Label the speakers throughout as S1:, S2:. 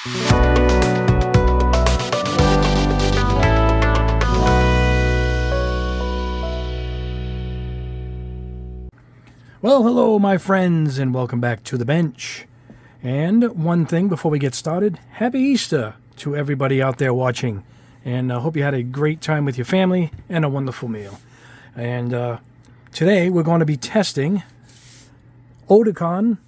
S1: Well, hello my friends, and welcome back to the bench. And one thing before we get started, happy Easter to everybody out there watching. And I hope you had a great time with your family and a wonderful meal. And today we're going to be testing OdenKan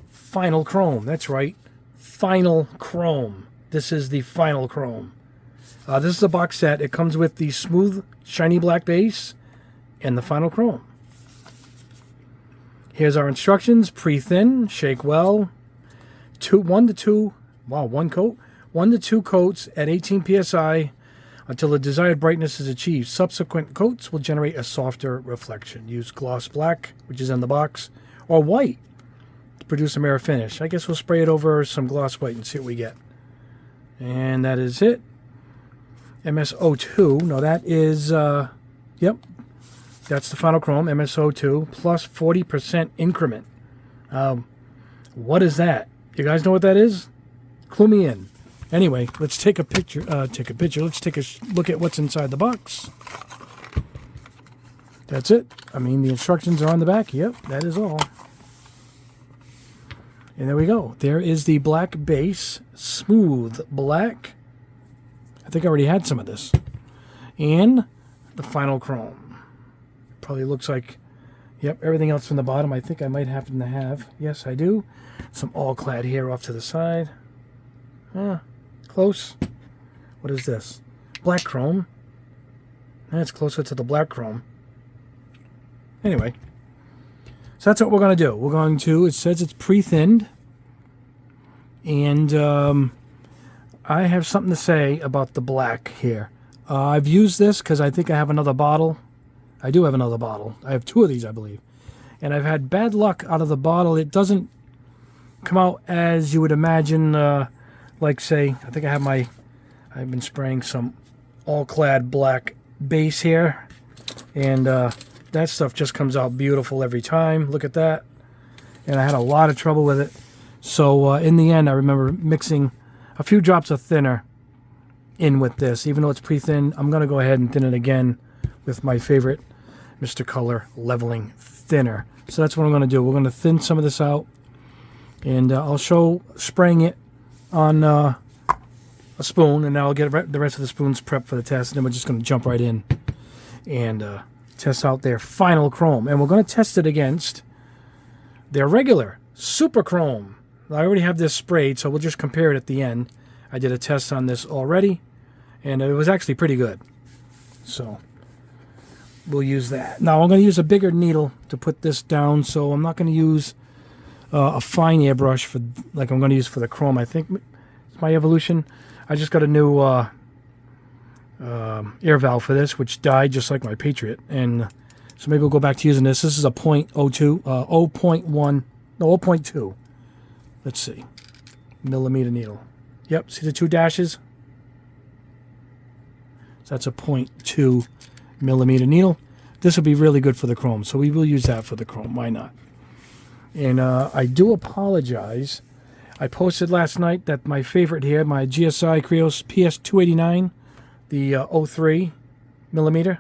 S1: Final Chrome. That's right, Final Chrome. This is the Final Chrome. This is a box set. It comes with the smooth, shiny black base and the Final Chrome. Here's our instructions. Pre-thin, shake well. 1 to 2 coats at 18 psi until the desired brightness is achieved. Subsequent coats will generate a softer reflection. Use gloss black, which is in the box, or white to produce a mirror finish. I guess we'll spray it over some gloss white and see what we get. And that is it. MSO2. No, that is, yep. That's the Final Chrome, MSO2, plus 40% increment. What is that? You guys know what that is? Clue me in. Anyway, let's take a picture. Let's take a look at what's inside the box. That's it. I mean, the instructions are on the back. Yep, that is all. And there we go. There is the black base, smooth black. I think I already had some of this. And the Final Chrome. Probably looks like, yep, everything else from the bottom I think I might happen to have. Yes, I do. Some all-clad here off to the side. Close. What is this? Black chrome. That's closer to the black chrome. Anyway, so that's what we're going to do. We're going to, it says it's pre-thinned. And I have something to say about the black here. I've used this because I think I have another bottle. I do have another bottle. I have 2 of these, I believe. And I've had bad luck out of the bottle. It doesn't come out as you would imagine, like, say, I think I've been spraying some all-clad black base here. And that stuff just comes out beautiful every time. Look at that. And I had a lot of trouble with it. So in the end, I remember mixing a few drops of thinner in with this. Even though it's pre-thin, I'm going to go ahead and thin it again with my favorite Mr. Color leveling thinner. So that's what I'm going to do. We're going to thin some of this out, and I'll show spraying it on a spoon, and I'll get the rest of the spoons prepped for the test, and then we're just going to jump right in and test out their Final Chrome. And we're going to test it against their regular Super Chrome. I already have this sprayed, so we'll just compare it at the end. I did a test on this already, and it was actually pretty good. So we'll use that. Now I'm going to use a bigger needle to put this down, so I'm not going to use a fine airbrush for like I'm going to use for the chrome. I think it's my Evolution. I just got a new air valve for this, which died just like my Patriot, and so maybe we'll go back to using this. This is a 0.2. Let's see, millimeter needle. Yep, see the 2 dashes? So that's a 0.2 millimeter needle. This will be really good for the chrome, so we will use that for the chrome. Why not? And I do apologize. I posted last night that my favorite here, my GSI Krios PS289, the 03 millimeter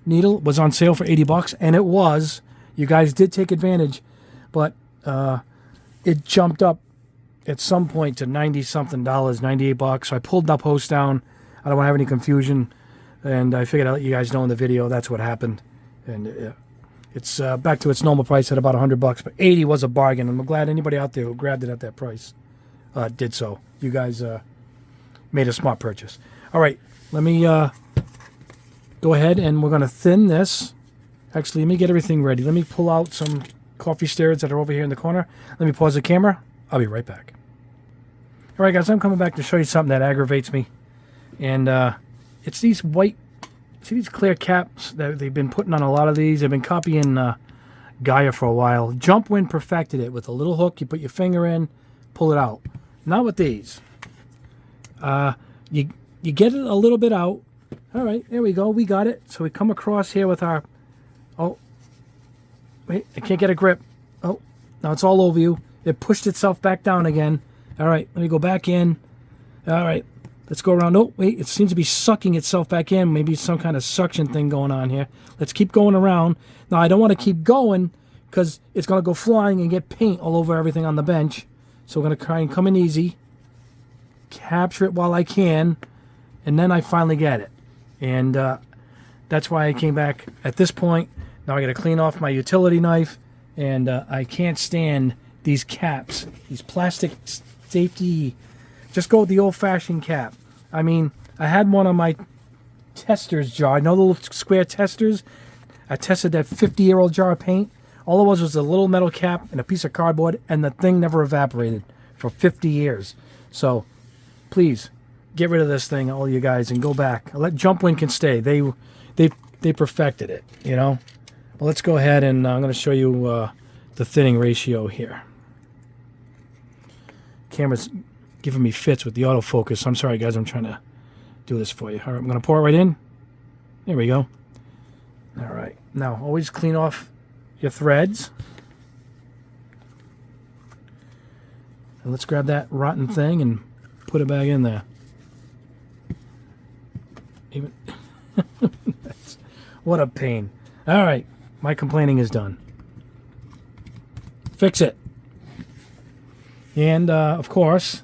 S1: needle, was on sale for 80 bucks, and it was. You guys did take advantage, but it jumped up at some point to 90-something dollars, 98 bucks. So I pulled that post down. I don't want to have any confusion. And I figured I'd let you guys know in the video that's what happened. And it's back to its normal price at about 100 bucks. But 80 was a bargain. And I'm glad anybody out there who grabbed it at that price did so. You guys made a smart purchase. All right, let me go ahead and we're going to thin this. Actually, let me get everything ready. Let me pull out some coffee stirrers that are over here in the corner. Let me pause the camera. I'll be right back. All right, guys, I'm coming back to show you something that aggravates me. And it's these white, see these clear caps that they've been putting on a lot of these? They've been copying Gaia for a while. Jumpwind perfected it with a little hook. You put your finger in, pull it out. Not with these. You get it a little bit out. All right, there we go. We got it. So we come across here with our, oh, wait, I can't get a grip. Oh, now it's all over you. It pushed itself back down again. All right, let me go back in. All right, let's go around. Oh, wait, it seems to be sucking itself back in. Maybe some kind of suction thing going on here. Let's keep going around. Now, I don't want to keep going because it's going to go flying and get paint all over everything on the bench. So we're going to try and come in easy, capture it while I can, and then I finally get it. And that's why I came back at this point. Now I got to clean off my utility knife, and I can't stand these caps, these plastic safety. Just go with the old-fashioned cap. I mean, I had one on my tester's jar. You know the little square testers? I tested that 50-year-old jar of paint. All it was a little metal cap and a piece of cardboard, and the thing never evaporated for 50 years. So, please, get rid of this thing, all you guys, and go back. Let Jump Wind can stay. They perfected it, you know? Well, let's go ahead, and I'm going to show you the thinning ratio here. Camera's giving me fits with the autofocus. I'm sorry, guys. I'm trying to do this for you. All right, I'm going to pour it right in. There we go. All right. Now, always clean off your threads. And let's grab that rotten thing and put it back in there. Even what a pain. All right. My complaining is done. Fix it. And, of course,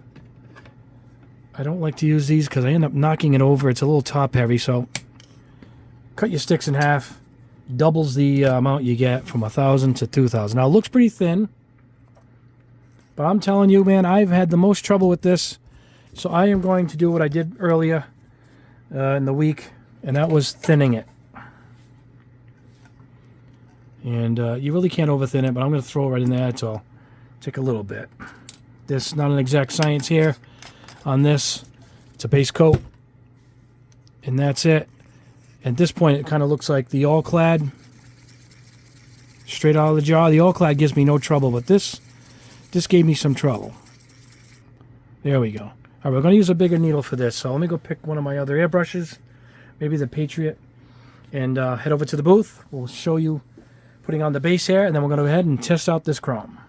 S1: I don't like to use these because I end up knocking it over. It's a little top heavy, so cut your sticks in half. Doubles the amount you get from 1,000 to 2,000. Now, it looks pretty thin, but I'm telling you, man, I've had the most trouble with this. So I am going to do what I did earlier in the week, and that was thinning it. And you really can't over-thin it, but I'm going to throw it right in there, so I'll take a little bit. This not an exact science here on this. It's a base coat, and that's it. At this point, it kind of looks like the all-clad straight out of the jar. The all-clad gives me no trouble, but this gave me some trouble. There we go. All right, we're going to use a bigger needle for this, so let me go pick one of my other airbrushes, maybe the Patriot, and head over to the booth. We'll show you putting on the base hair, and then we're going to go ahead and test out this chrome.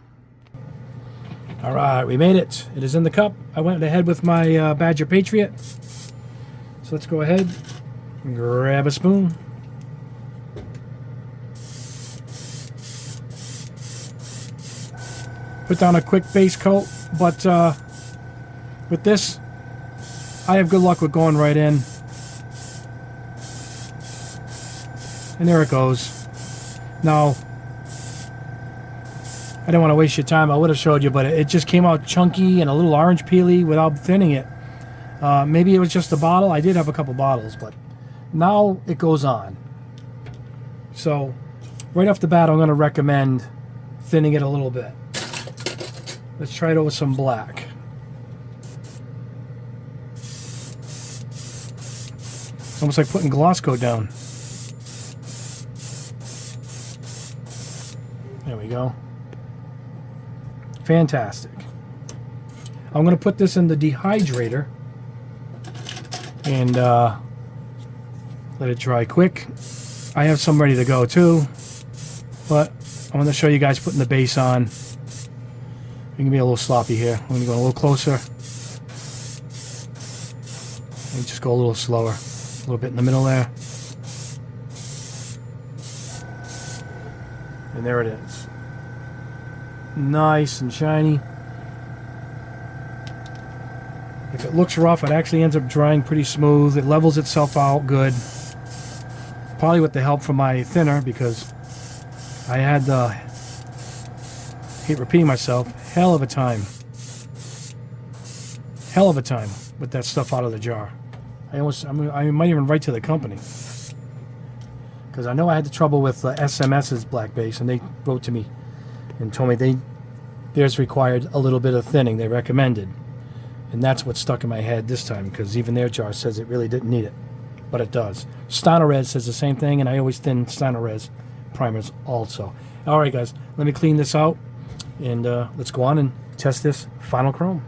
S1: All right, we made it. It is in the cup. I went ahead with my Badger Patriot. So let's go ahead and grab a spoon. Put down a quick base coat, but with this, I have good luck with going right in. And there it goes. Now, I didn't want to waste your time. I would have showed you, but it just came out chunky and a little orange peely without thinning it. Maybe it was just a bottle. I did have a couple bottles, but now it goes on. So, right off the bat, I'm going to recommend thinning it a little bit. Let's try it over some black. It's almost like putting gloss coat down. There we go. Fantastic. I'm going to put this in the dehydrator and let it dry quick. I have some ready to go too, but I'm going to show you guys putting the base on. You can be a little sloppy here. I'm going to go a little closer and just go a little slower. A little bit in the middle there. And there it is. Nice and shiny. If it looks rough, it actually ends up drying pretty smooth. It levels itself out good. Probably with the help from my thinner, because I had the, hate repeating myself, hell of a time with that stuff out of the jar. I might even write to the company, because I know I had the trouble with SMS's black base, and they wrote to me and told me theirs required a little bit of thinning. They recommended, and that's what stuck in my head this time, because even their jar says it really didn't need it, but it does. Stano-Res says the same thing, and I always thin Stano-Res primers also. All right, guys, let me clean this out, and let's go on and test this final chrome.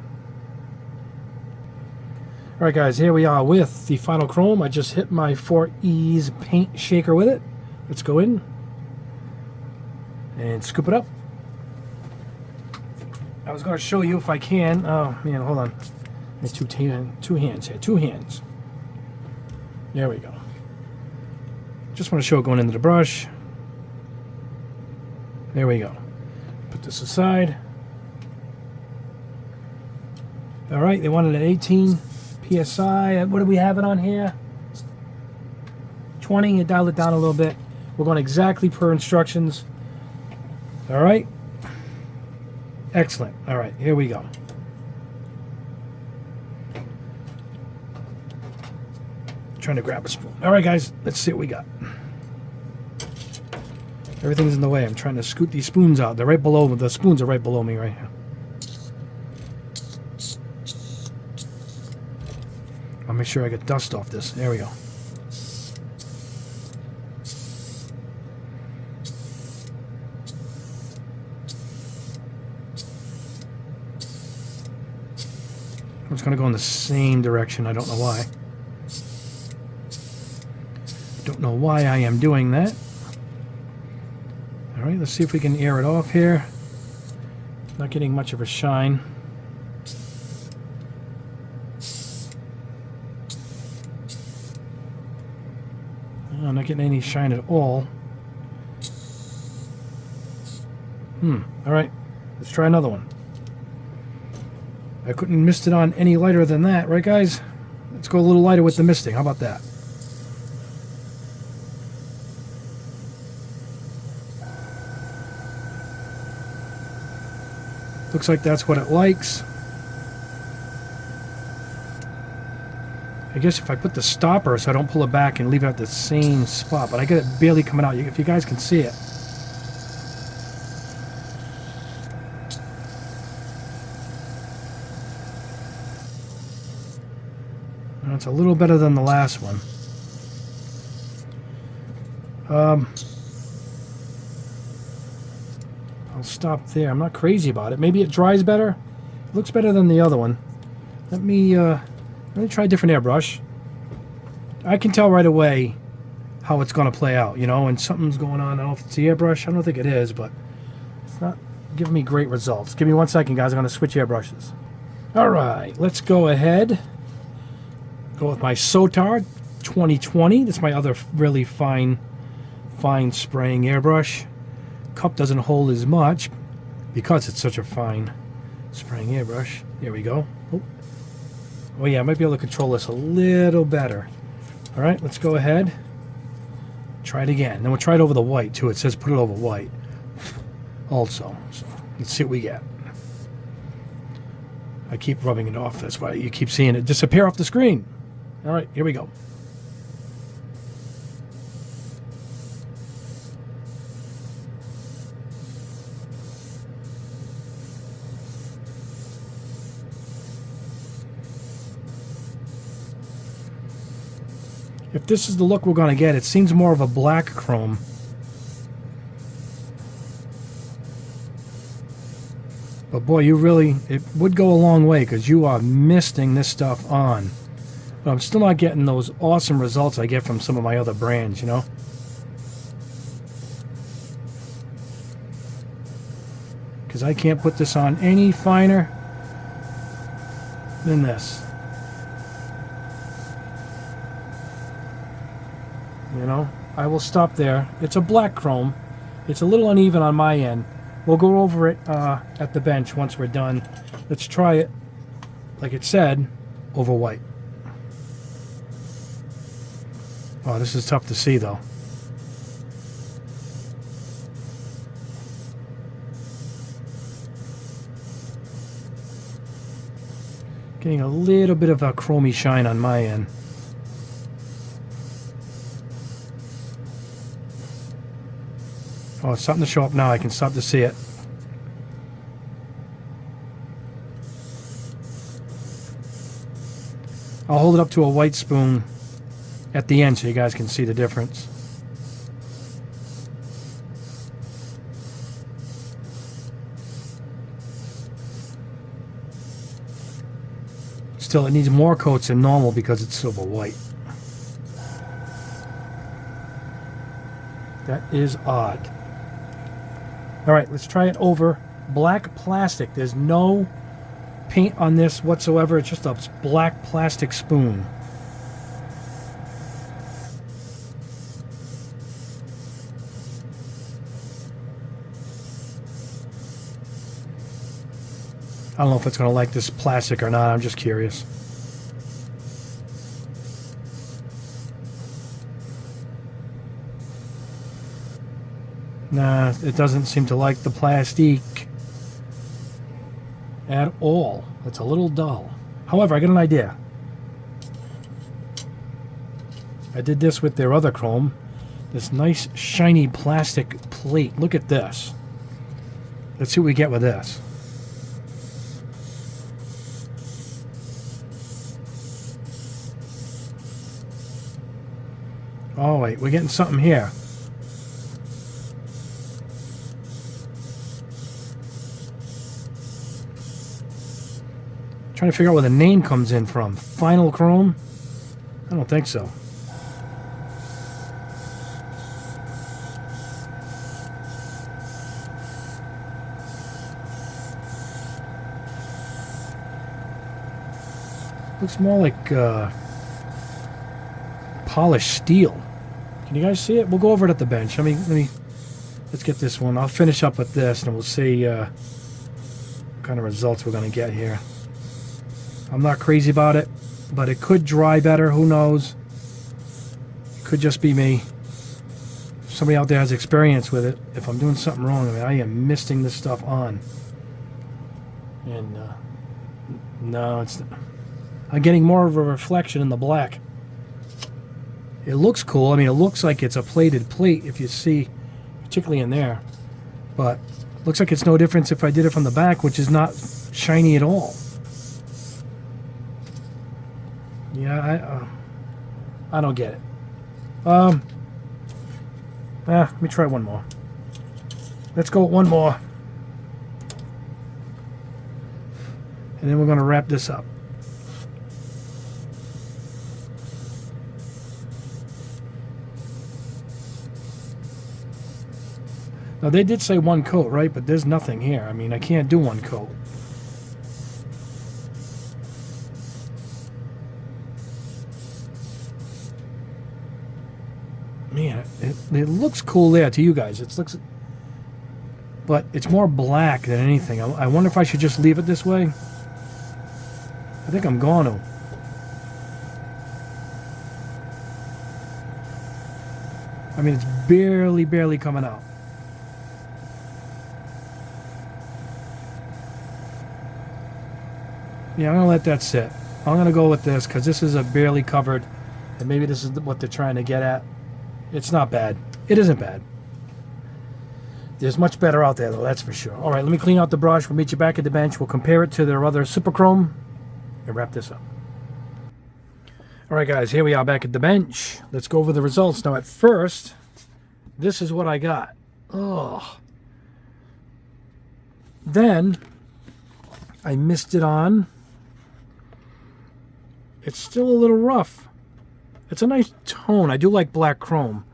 S1: All right, guys, here we are with the final chrome. I just hit my 4E's paint shaker with it. Let's go in and scoop it up. I was going to show you if I can. Oh, man, hold on. There's two hands here. Two hands. There we go. Just want to show it going into the brush. There we go. Put this aside. All right, they wanted an 18 PSI. What do we have it on here? 20. You dial it down a little bit. We're going exactly per instructions. All right. Excellent. All right, here we go. Trying to grab a spoon. All right, guys, let's see what we got. Everything's in the way. I'm trying to scoot these spoons out. They're right below. The spoons are right below me right here. I'll make sure I get dust off this. There we go. I'm just going to go in the same direction. I don't know why. Don't know why I am doing that. All right, let's see if we can air it off here. Not getting much of a shine. I'm not getting any shine at all. All right, let's try another one. I couldn't mist it on any lighter than that, right, guys? Let's go a little lighter with the misting. How about that? Looks like that's what it likes. I guess if I put the stopper so I don't pull it back and leave it at the same spot, but I get it barely coming out. If you guys can see it. It's a little better than the last one. I'll stop there. I'm not crazy about it. Maybe it dries better. It looks better than the other one. Let me try a different airbrush. I can tell right away how it's going to play out, you know, and something's going on. I don't know if it's the airbrush. I don't think it is, but it's not giving me great results. Give me 1 second, guys. I'm going to switch airbrushes. All right, let's go ahead. Go with my Sotar 2020. That's my other really fine spraying airbrush. Cup doesn't hold as much because it's such a fine spraying airbrush. There we go. Oh yeah, I might be able to control this a little better. All right, let's go ahead. Try it again. Then we'll try it over the white too. It says put it over white also. So let's see what we get. I keep rubbing it off. That's why you keep seeing it disappear off the screen. All right, here we go. If this is the look we're going to get, it seems more of a black chrome. But boy, it would go a long way because you are misting this stuff on. But I'm still not getting those awesome results I get from some of my other brands, you know? Because I can't put this on any finer than this. You know, I will stop there. It's a black chrome. It's a little uneven on my end. We'll go over it at the bench once we're done. Let's try it, like it said, over white. Oh, this is tough to see, though. Getting a little bit of a chromey shine on my end. Oh, it's starting to show up now. I can start to see it. I'll hold it up to a white spoon at the end so you guys can see the difference. Still, it needs more coats than normal because it's silver white. That is odd. All right, let's try it over black plastic. There's no paint on this whatsoever. It's just a black plastic spoon. I don't know if it's going to like this plastic or not. I'm just curious. Nah, it doesn't seem to like the plastic at all. It's a little dull. However, I got an idea. I did this with their other chrome. This nice shiny plastic plate. Look at this. Let's see what we get with this. Oh wait, we're getting something here. Trying to figure out where the name comes in from. Final Chrome? I don't think so. Looks more like polished steel. Can you guys see it? We'll go over it at the bench. Let's get this one. I'll finish up with this and we'll see what kind of results we're going to get here. I'm not crazy about it, but it could dry better. Who knows? It could just be me. If somebody out there has experience with it. If I'm doing something wrong, I mean, I am misting this stuff on. And no, it's. I'm getting more of a reflection in the black. It looks cool. I mean, it looks like it's a plated plate if you see, particularly in there. But looks like it's no difference if I did it from the back, which is not shiny at all. Yeah, I don't get it. Let me try one more. Let's go with one more. And then we're going to wrap this up. Now, they did say one coat, right? But there's nothing here. I mean, I can't do one coat. Man, it looks cool there to you guys. It looks, but it's more black than anything. I wonder if I should just leave it this way. I think I'm going to. I mean, it's barely coming out. Yeah, I'm going to let that sit. I'm going to go with this because this is a barely covered, and maybe this is what they're trying to get at. It's not bad. It isn't bad. There's much better out there, though, that's for sure. All right, let me clean out the brush. We'll meet you back at the bench. We'll compare it to their other Super Chrome and wrap this up. All right, guys, here we are back at the bench. Let's go over the results. Now, at first, this is what I got. Oh. Then, I missed it on. It's still a little rough. It's a nice tone. I do like black chrome.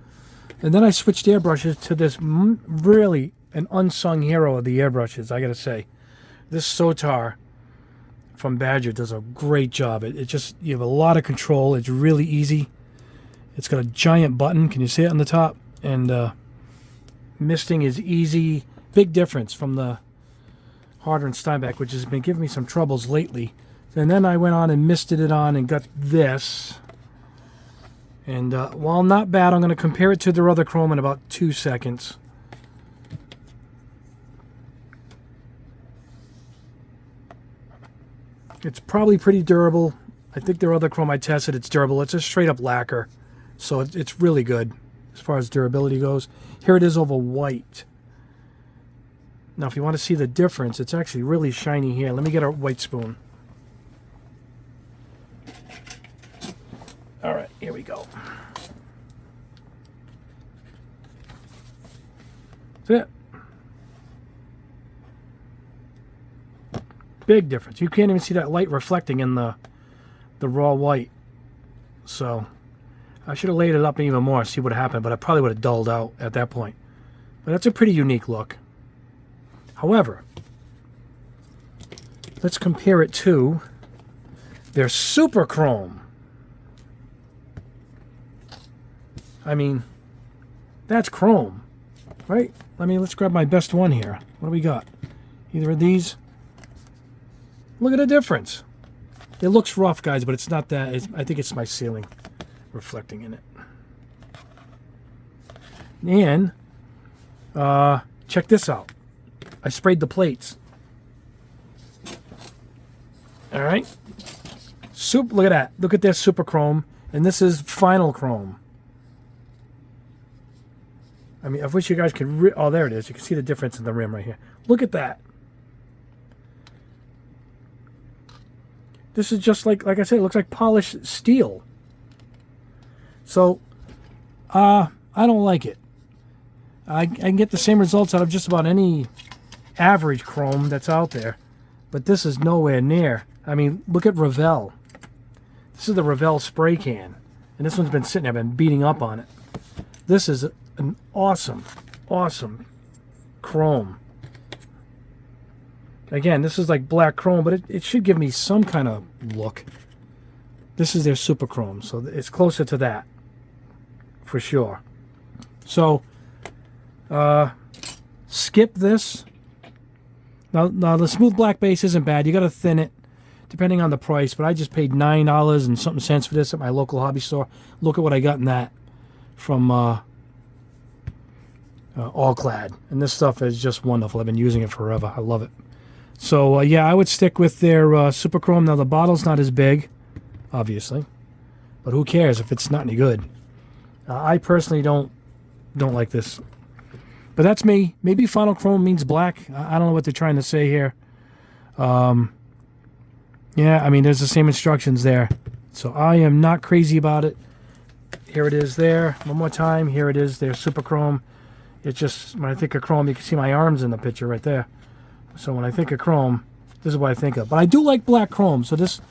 S1: And then I switched airbrushes to this really an unsung hero of the airbrushes, I gotta say. This Sotar from Badger does a great job. It just, you have a lot of control. It's really easy. It's got a giant button. Can you see it on the top? And misting is easy. Big difference from the Harder and Steinbeck, which has been giving me some troubles lately. And then I went on and misted it on and got this. And while not bad, I'm going to compare it to their other chrome in about 2 seconds. It's probably pretty durable. I think their other chrome I tested, it's durable. It's a straight up lacquer. So it's really good as far as durability goes. Here it is over white. Now if you want to see the difference, it's actually really shiny here. Let me get a white spoon. All right, here we go. That's it. Big difference. You can't even see that light reflecting in the raw white. So I should have laid it up even more, see what happened, but I probably would have dulled out at that point. But that's a pretty unique look. However, let's compare it to their Super Chrome. I mean, that's chrome, right? Let's grab my best one here. What do we got? Either of these. Look at the difference. It looks rough, guys, but it's not that. I think it's my ceiling reflecting in it. And check this out. I sprayed the plates. All right. Look at that. Look at this Super Chrome, and this is Final Chrome. I mean, I wish you guys could... oh, there it is. You can see the difference in the rim right here. Look at that. This is just like I said, it looks like polished steel. So, I don't like it. I can get the same results out of just about any average chrome that's out there. But this is nowhere near. I mean, look at Revell. This is the Revell spray can. And this one's been sitting there, been beating up on it. This is an awesome, awesome chrome. Again, this is like black chrome, but it should give me some kind of look. This is their Super Chrome, so it's closer to that, for sure. So, skip this. Now the smooth black base isn't bad. You got to thin it, depending on the price. But I just paid $9 and something cents for this at my local hobby store. Look at what I got in that from All Clad, and this stuff is just wonderful. I've been using it forever. I love it. So yeah, I would stick with their Super Chrome. Now the bottle's not as big, obviously, but who cares if it's not any good? I personally don't like this, but that's me. Maybe Final Chrome means black. I don't know what they're trying to say here. Yeah, I mean, there's the same instructions there, so I am not crazy about it. Here it is there. One more time. Here it is. There's Super Chrome. It's just, when I think of chrome, you can see my arms in the picture right there. So when I think of chrome, this is what I think of. But I do like black chrome, so this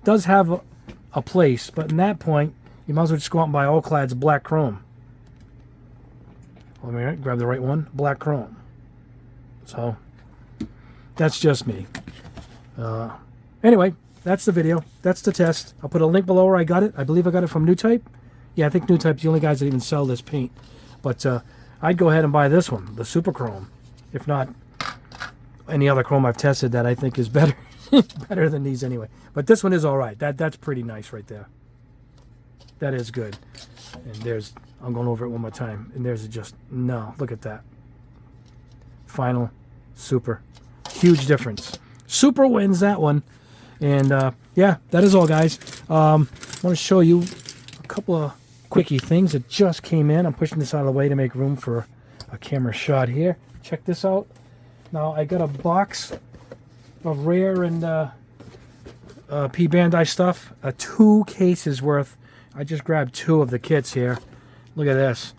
S1: does have a place. But in that point, you might as well just go out and buy All Clad's black chrome. Let me grab the right one. Black chrome. So that's just me. Anyway, that's the video. That's the test. I'll put a link below where I got it. I believe I got it from New Type. Yeah, I think New Type's the only guys that even sell this paint. But I'd go ahead and buy this one, the Super Chrome. If not any other chrome I've tested that I think is better better than these anyway. But this one is all right. That's pretty nice right there. That is good. And there's, I'm going over it one more time. And there's just, no, look at that. Final, Super. Huge difference. Super wins that one. And yeah, that is all, guys. I want to show you a couple of quickie things that just came in. I'm pushing this out of the way to make room for a camera shot here. Check this out. Now I got a box of rare and P Bandai stuff. 2 cases worth. I just grabbed 2 of the kits here. Look at this.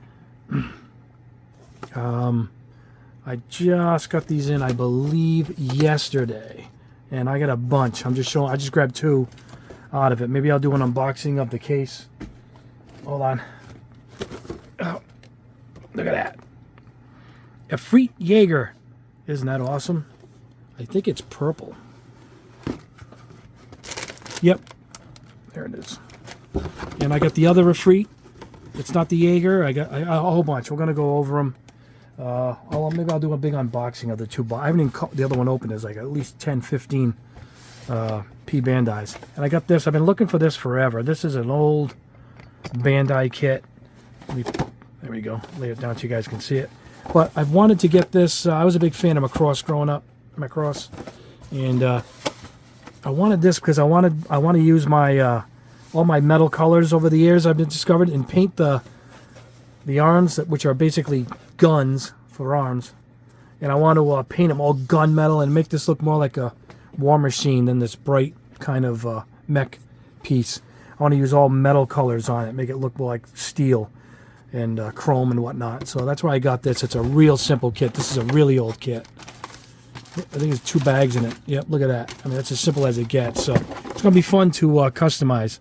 S1: I just got these in, I believe, yesterday, and I got a bunch. I'm just showing. I just grabbed 2 out of it. Maybe I'll do an unboxing of the case. Hold on. Oh, look at that. A Freet Jaeger. Isn't that awesome? I think it's purple. Yep. There it is. And I got the other Freet. It's not the Jaeger. I got a whole bunch. We're going to go over them. Maybe I'll do a big unboxing of the 2. I haven't even cut the other one open. There's like at least 10, 15 P Bandais. And I got this. I've been looking for this forever. This is an old Bandai kit. There we go. Lay it down so you guys can see it. But I've wanted to get this. I was a big fan of Macross growing up. Macross. And I wanted this because I want to use my all my metal colors over the years I've been discovered and paint the arms, which are basically guns for arms. And I want to paint them all gunmetal and make this look more like a War Machine than this bright kind of mech piece. I want to use all metal colors on it, make it look more like steel and chrome and whatnot. So that's why I got this. It's a real simple kit. This is a really old kit. I think there's 2 bags in it. Yep, look at that. I mean, that's as simple as it gets. So it's going to be fun to customize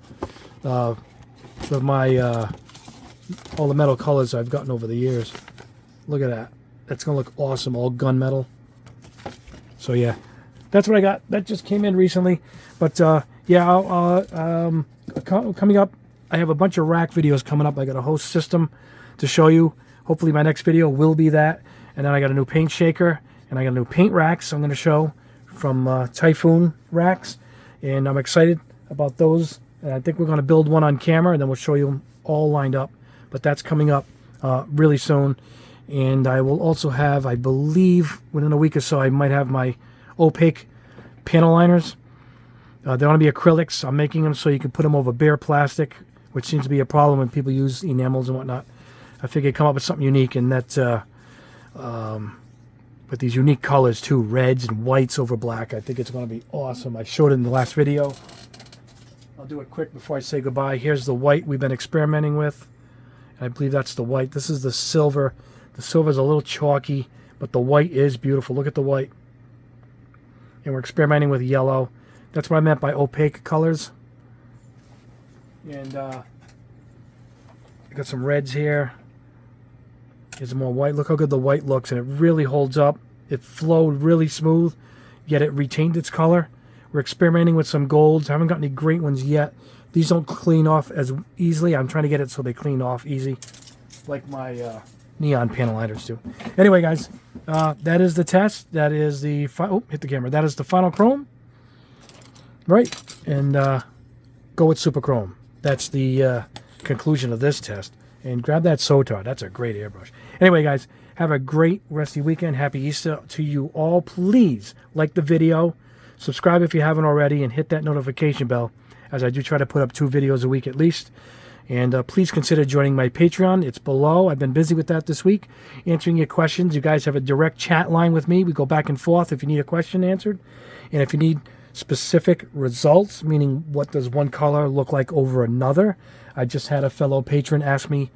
S1: with my all the metal colors I've gotten over the years. Look at that. That's going to look awesome, all gunmetal. So yeah, that's what I got. That just came in recently. But yeah, coming up, I have a bunch of rack videos coming up. I got a whole system to show you. Hopefully my next video will be that. And then I got a new paint shaker, and I got a new paint racks I'm going to show from Typhoon Racks. And I'm excited about those. And I think we're going to build one on camera, and then we'll show you them all lined up. But that's coming up really soon. And I will also have, I believe, within a week or so, I might have my opaque panel liners. They're going to be acrylics. I'm making them so you can put them over bare plastic, which seems to be a problem when people use enamels and whatnot. I figured I'd come up with something unique, and that's with these unique colors too, reds and whites over black. I think it's going to be awesome. I showed it in the last video. I'll do it quick before I say goodbye. Here's the white we've been experimenting with. And I believe that's the white. This is the silver. The silver is a little chalky, but the white is beautiful. Look at the white. And we're experimenting with yellow. That's what I meant by opaque colors. And I got some reds here. Here's some more white. Look how good the white looks, and it really holds up. It flowed really smooth, yet it retained its color. We're experimenting with some golds. I haven't got any great ones yet. These don't clean off as easily. I'm trying to get it so they clean off easy, like my neon panel liners do. Anyway, guys, that is the test. That is the hit the camera. That is the final chrome, right? And go with super chrome. That's the conclusion of this test. And grab that Sotar. That's a great airbrush. Anyway, guys, have a great rest of your weekend. Happy Easter to you all. Please like the video, subscribe if you haven't already, and hit that notification bell, as I do try to put up 2 videos a week at least. And please consider joining my Patreon. It's below. I've been busy with that this week, answering your questions. You guys have a direct chat line with me. We go back and forth if you need a question answered. And if you need specific results, meaning what does one color look like over another. I just had a fellow patron ask me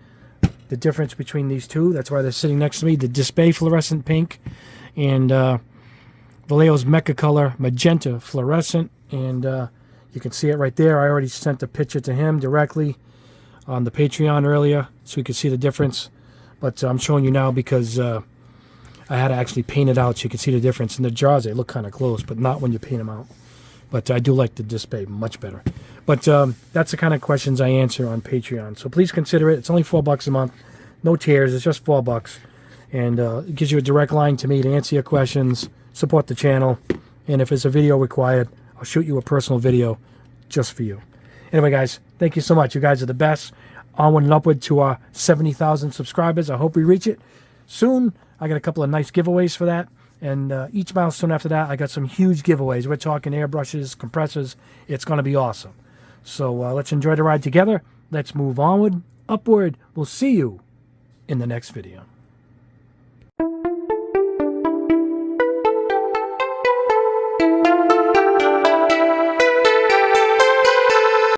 S1: the difference between these two. That's why they're sitting next to me. The Display Fluorescent Pink and Vallejo's Mecha Color Magenta Fluorescent. And you can see it right there. I already sent a picture to him directly on the Patreon earlier, so you can see the difference. But I'm showing you now because I had to actually paint it out so you can see the difference. And the jars, they look kind of close, but not when you paint them out. But I do like the Display much better. But that's the kind of questions I answer on Patreon. So please consider it. It's only $4 a month. No tiers. It's just $4. And it gives you a direct line to me to answer your questions, support the channel. And if there's a video required, I'll shoot you a personal video just for you. Anyway, guys, thank you so much. You guys are the best. Onward and upward to our 70,000 subscribers. I hope we reach it soon. I got a couple of nice giveaways for that. And each milestone after that, I got some huge giveaways. We're talking airbrushes, compressors. It's going to be awesome. So let's enjoy the ride together. Let's move onward, upward. We'll see you in the next video.